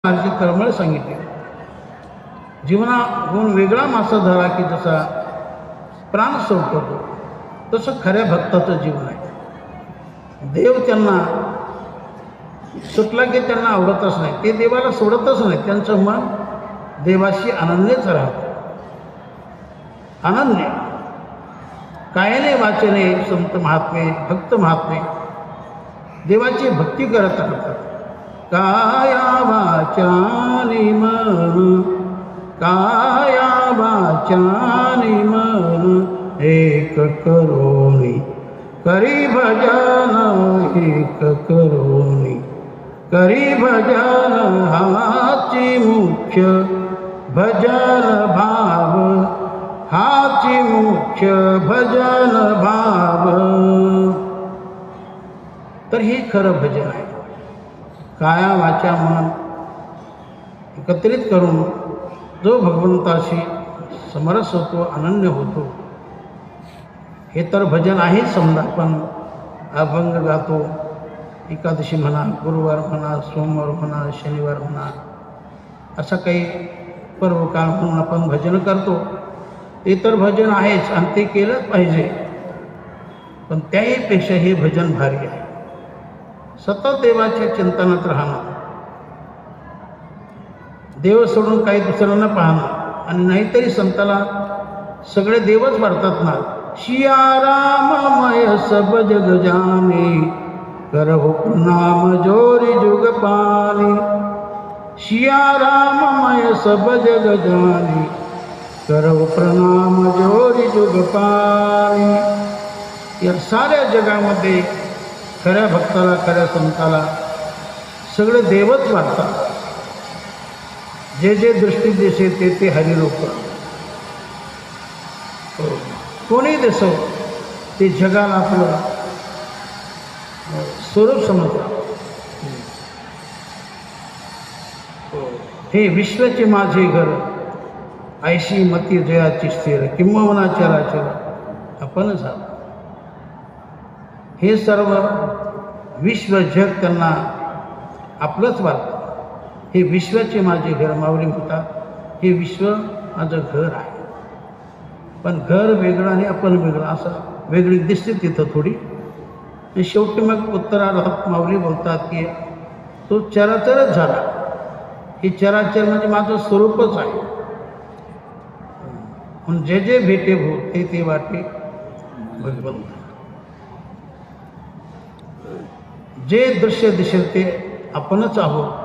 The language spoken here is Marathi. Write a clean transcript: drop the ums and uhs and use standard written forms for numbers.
महाराजांची तळमळ सांगितली. जीवनाहून वेगळा मासा धरा की जसा प्राण सोडतो तसं खऱ्या भक्ताचं जीवन आहे. देव त्यांना सुटला की त्यांना आवडतच नाही, ते देवाला सोडतच नाही. त्यांचं मन देवाशी अनन्यच राहतं. अनन्य कायाने वाचने संत महात्मे भक्त महात्मे देवाची भक्ती करत राहतात. काया वाचानि मन, काया वाचानि मन एक करोनी करी भजन, एक करोनी करी भजन. हाची मुख्य भजन भाव, हाची मुख्य भजन भाव. तर हे खरं भजन आहे. काया वाचा मन एकत्रित करून जो भगवंताशी समरस होतो, अनन्य होतो, हे तर भजन आहे. समजा आपण अभंग गातो, एकादशी म्हणा, गुरुवार म्हणा, सोमवार म्हणा, शनिवार म्हणा, असं काही पर्वकाळ म्हणून आपण भजन करतो. ते तर भजन आहेच आणि ते केलंच पाहिजे. पण त्याहीपेक्षा हे भजन भारी आहे. सतत देवाच्या चिंतनात राहणं, देव सोडून काही दुसऱ्यांना पाहणं. आणि नाहीतरी संताला सगळे देवच वाटतात ना. सिया राममय सब जग जाने, करहु प्रणाम जोरी जुग पानी. सिया राममय सब जग जाने, करहु प्रणाम जोरी जुग पानी. या साऱ्या जगामध्ये खऱ्या भक्ताला, खऱ्या संताला सगळे देवच वाटतात. जे जे दृष्टी दिसे ते ते हरिरूप. कोणी दिसो ते जगाला आपलं स्वरूप समजतात. हे विश्वाचे माझे घर, ऐशी मती जयाची स्थिर, किंबहुना चराचर आपणच आहोत. हे सर्व विश्व जग त्यांना आपलंच वाटतं. हे विश्वाचे माझे घर, माऊली म्हणतात, हे विश्व माझं घर आहे. पण घर वेगळं आणि आपण वेगळं असं वेगळी दिसते तिथं थोडी. आणि शेवटी मग उत्तरार्धात माऊली बोलतात की तो चराचरच झाला. हे चराचर म्हणजे माझं स्वरूपच आहे. म्हणून जे जे भेटे हो ते ते वाटे भगवंत. जे दृश्य दिसेल ते आपणच आहोत.